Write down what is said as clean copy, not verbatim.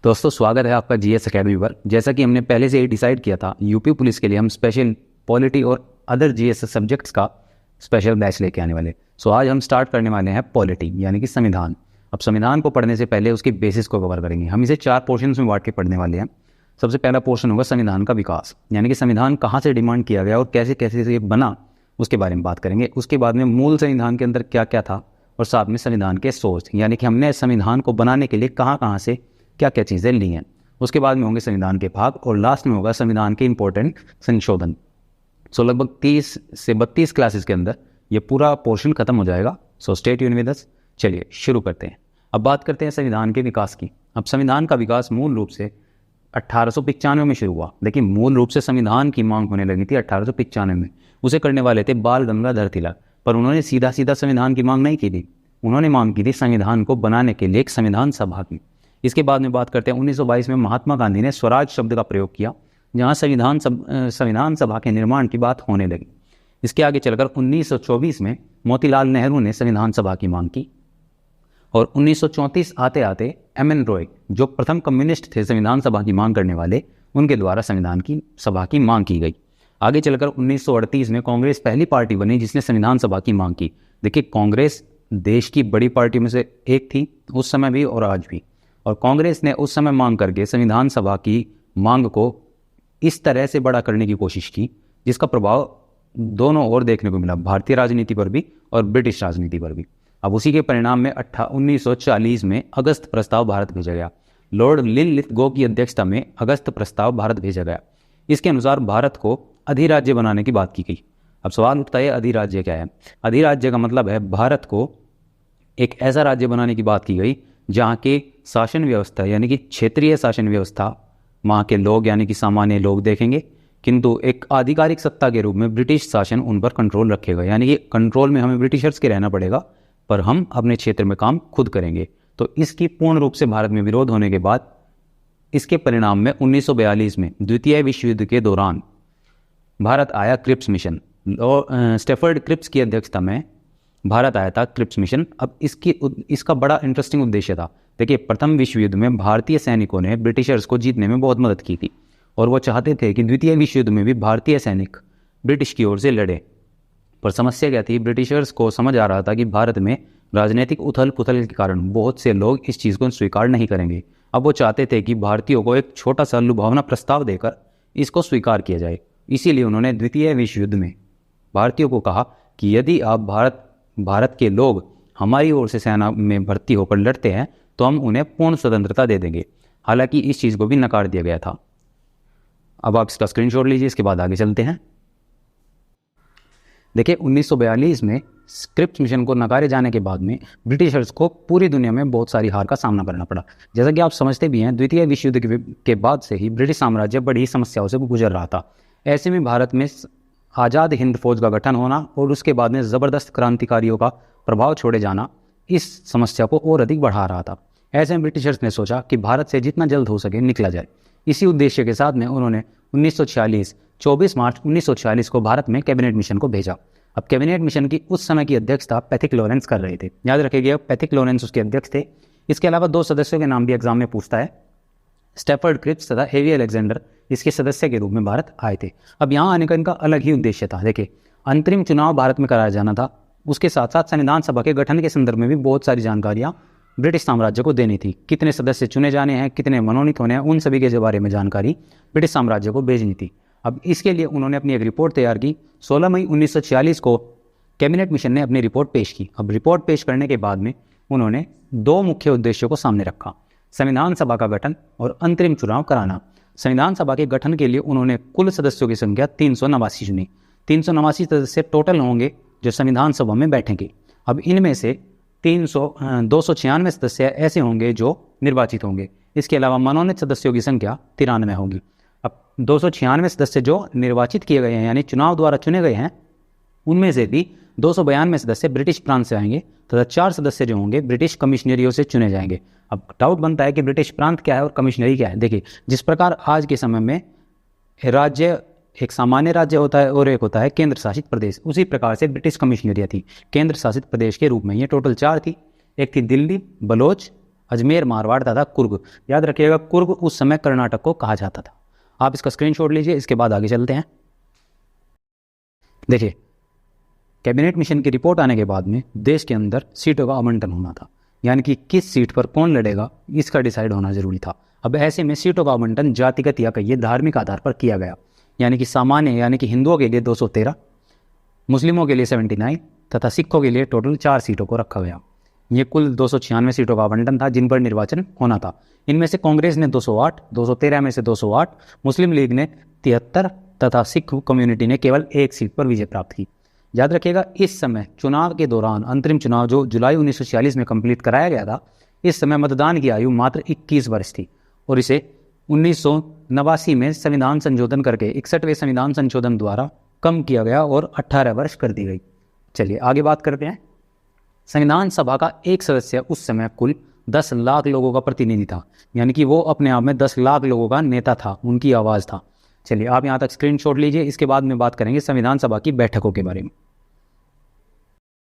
दोस्तों स्वागत है आपका जीएस एकेडमी पर। जैसा कि हमने पहले से ही डिसाइड किया था, यूपी पुलिस के लिए हम स्पेशल पॉलिटी और अदर जीएस सब्जेक्ट्स का स्पेशल बैच लेके आने वाले। सो आज हम स्टार्ट करने वाले हैं पॉलिटी यानी कि संविधान। अब संविधान को पढ़ने से पहले उसकी बेसिस को कवर करेंगे। हम इसे 4 पोर्शंस में बांट के पढ़ने वाले हैं। सबसे पहला पोर्शन होगा संविधान का विकास, यानी कि संविधान कहाँ से डिमांड किया गया और कैसे कैसे से ये बना, उसके बारे में बात करेंगे। उसके बाद में मूल संविधान के अंदर क्या क्या था और साथ में संविधान के सोर्स, यानी कि हमने संविधान को बनाने के लिए कहाँ कहाँ से क्या क्या चीज़ें ली हैं। उसके बाद में होंगे संविधान के भाग और लास्ट में होगा संविधान के इंपॉर्टेंट संशोधन। सो लगभग 30 से 32 क्लासेस के अंदर ये पूरा पोर्शन खत्म हो जाएगा। So stay tune with us. चलिए शुरू करते हैं। अब बात करते हैं संविधान के विकास की। अब संविधान का विकास मूल रूप से 1895 में शुरू हुआ। देखिए, मूल रूप से संविधान की मांग होने लगी थी 1895 में। उसे करने वाले थे बाल गंगाधर तिलक, पर उन्होंने सीधा सीधा संविधान की मांग नहीं की थी। उन्होंने मांग की थी संविधान को बनाने के लिए एक संविधान सभा की। इसके बाद में बात करते हैं 1922 में महात्मा गांधी ने स्वराज शब्द का प्रयोग किया, जहां संविधान सभा के निर्माण की बात होने लगी। इसके आगे चलकर 1924 में मोतीलाल नेहरू ने संविधान सभा की मांग की और 1934 आते आते एम.एन. रॉय, जो प्रथम कम्युनिस्ट थे संविधान सभा की मांग करने वाले, उनके द्वारा संविधान की सभा की मांग की गई। आगे चलकर 1938 में कांग्रेस पहली पार्टी बनी जिसने संविधान सभा की मांग की। देखिए, कांग्रेस देश की बड़ी पार्टियों में से एक थी उस समय भी और आज भी, और कांग्रेस ने उस समय मांग करके संविधान सभा की मांग को इस तरह से बड़ा करने की कोशिश की जिसका प्रभाव दोनों ओर देखने को मिला, भारतीय राजनीति पर भी और ब्रिटिश राजनीति पर भी। अब उसी के परिणाम में 1940 में अगस्त प्रस्ताव भारत भेजा गया। लॉर्ड लिनलिथगो की अध्यक्षता में अगस्त प्रस्ताव भारत भेजा गया। इसके अनुसार भारत को अधिराज्य बनाने की बात की गई। अब सवाल उठता है, अधिराज्य क्या है? अधिराज्य का मतलब है भारत को एक ऐसा राज्य बनाने की बात की गई जहाँ के शासन व्यवस्था यानी कि क्षेत्रीय शासन व्यवस्था वहाँ के लोग यानी कि सामान्य लोग देखेंगे, किंतु एक आधिकारिक सत्ता के रूप में ब्रिटिश शासन उन पर कंट्रोल रखेगा। यानी कि कंट्रोल में हमें ब्रिटिशर्स के रहना पड़ेगा, पर हम अपने क्षेत्र में काम खुद करेंगे। तो इसकी पूर्ण रूप से भारत में विरोध होने के बाद इसके परिणाम में 1942 में द्वितीय विश्व युद्ध के दौरान भारत आया क्रिप्स मिशन। स्टैफर्ड क्रिप्स की अध्यक्षता में भारत आया था क्रिप्स मिशन। अब इसका बड़ा इंटरेस्टिंग उद्देश्य था। देखिए, प्रथम विश्व युद्ध में भारतीय सैनिकों ने ब्रिटिशर्स को जीतने में बहुत मदद की थी और वो चाहते थे कि द्वितीय विश्व युद्ध में भी भारतीय सैनिक ब्रिटिश की ओर से लड़े। पर समस्या क्या थी? ब्रिटिशर्स को समझ आ रहा था कि भारत में राजनीतिक उथल पुथल के कारण बहुत से लोग इस चीज़ को स्वीकार नहीं करेंगे। अब वो चाहते थे कि भारतीयों को एक छोटा सा लुभावना प्रस्ताव देकर इसको स्वीकार किया जाए। इसीलिए उन्होंने द्वितीय विश्व युद्ध में भारतीयों को कहा कि यदि आप भारत के लोग हमारी ओर से सेना में भर्ती होकर लड़ते हैं तो हम उन्हें पूर्ण स्वतंत्रता दे देंगे। हालांकि इस चीज़ को भी नकार दिया गया था। अब आप इसका स्क्रीनशॉट लीजिए, इसके बाद आगे चलते हैं। देखिए, 1942 में क्रिप्स मिशन को नकारे जाने के बाद में ब्रिटिशर्स को पूरी दुनिया में बहुत सारी हार का सामना करना पड़ा। जैसा कि आप समझते भी हैं, द्वितीय विश्व युद्ध के बाद से ही ब्रिटिश साम्राज्य बड़ी समस्याओं से गुजर रहा था। ऐसे में भारत में आज़ाद हिंद फौज का गठन होना और उसके बाद में ज़बरदस्त क्रांतिकारियों का प्रभाव छोड़े जाना इस समस्या को और अधिक बढ़ा रहा था। ऐसे में ब्रिटिशर्स ने सोचा कि भारत से जितना जल्द हो सके निकला जाए। इसी उद्देश्य के साथ में उन्होंने 24 मार्च 1946 को भारत में कैबिनेट मिशन को भेजा। अब कैबिनेट मिशन की उस समय की अध्यक्षता पैथिक लॉरेंस कर रहे थे। याद रखिएगा, पैथिक लॉरेंस उसके अध्यक्ष थे। इसके अलावा 2 सदस्यों के नाम भी एग्जाम में पूछता है, स्टैफर्ड क्रिप्स तथा हेवी अलेक्जेंडर इसके सदस्य के रूप में भारत आए थे। अब यहाँ आने का इनका अलग ही उद्देश्य था। देखिए, अंतरिम चुनाव भारत में कराया जाना था। उसके साथ साथ संविधान सभा के गठन के संदर्भ में भी बहुत सारी जानकारियाँ ब्रिटिश साम्राज्य को देनी थी। कितने सदस्य चुने जाने हैं, कितने मनोनीत होने हैं, उन सभी के बारे में जानकारी ब्रिटिश साम्राज्य को भेजनी थी। अब इसके लिए उन्होंने अपनी एक रिपोर्ट तैयार की। 16 मई 1946 को कैबिनेट मिशन ने अपनी रिपोर्ट पेश की। अब रिपोर्ट पेश करने के बाद में उन्होंने 2 मुख्य उद्देश्यों को सामने रखा, संविधान सभा का गठन और अंतरिम चुनाव कराना। संविधान सभा के गठन के लिए उन्होंने कुल सदस्यों की संख्या 389 चुनी। 389 सदस्य टोटल होंगे जो संविधान सभा में बैठेंगे। अब इनमें से 296 सदस्य ऐसे होंगे जो निर्वाचित होंगे। इसके अलावा मनोनीत सदस्यों की संख्या 93 होगी। अब 296 सदस्य जो निर्वाचित किए गए हैं यानी चुनाव द्वारा चुने गए हैं, उनमें से भी 292 सदस्य ब्रिटिश प्रांत से आएंगे तथा 4 सदस्य जो होंगे ब्रिटिश कमिश्नरियों से चुने जाएंगे। अब डाउट बनता है कि ब्रिटिश प्रांत क्या है और कमिश्नरी क्या है। देखिए, जिस प्रकार आज के समय में राज्य एक सामान्य राज्य होता है और एक होता है केंद्र शासित प्रदेश, उसी प्रकार से ब्रिटिश कमिश्नरियाँ थी केंद्र शासित प्रदेश के रूप में। ये टोटल 4 थी। एक थी दिल्ली, बलोच, अजमेर, मारवाड़ तथा कुर्ग। याद रखिएगा, कुर्ग उस समय कर्नाटक को कहा जाता था। आप इसका स्क्रीनशॉट लीजिए, इसके बाद आगे चलते हैं। देखिए, कैबिनेट मिशन की रिपोर्ट आने के बाद में देश के अंदर सीटों का आवंटन होना था, यानी कि किस सीट पर कौन लड़ेगा इसका डिसाइड होना जरूरी था। अब ऐसे में सीटों का आवंटन जातिगत या कहिए धार्मिक आधार पर किया गया, यानी कि सामान्य यानी कि हिंदुओं के लिए 213, मुस्लिमों के लिए 79 तथा सिखों के लिए टोटल 4 सीटों को रखा गया। ये कुल 296 सीटों का आवंटन था जिन पर निर्वाचन होना था। इनमें से कांग्रेस ने 208, 213 में से 208, मुस्लिम लीग ने 73 तथा सिख कम्युनिटी ने केवल 1 सीट पर विजय प्राप्त की। याद रखिएगा, इस समय चुनाव के दौरान अंतरिम चुनाव जो जुलाई 1946 में कंप्लीट कराया गया था, इस समय मतदान की आयु मात्र 21 वर्ष थी और इसे 1989 में संविधान संशोधन करके 61वें संविधान संशोधन द्वारा कम किया गया और 18 वर्ष कर दी गई। चलिए आगे बात करते हैं। संविधान सभा का एक सदस्य उस समय कुल 10 लाख लोगों का प्रतिनिधि था, यानी कि वो अपने आप में 10 लाख लोगों का नेता था, उनकी आवाज़ था। चलिए आप यहाँ तक स्क्रीनशॉट लीजिए, इसके बाद में बात करेंगे संविधान सभा की बैठकों के बारे में।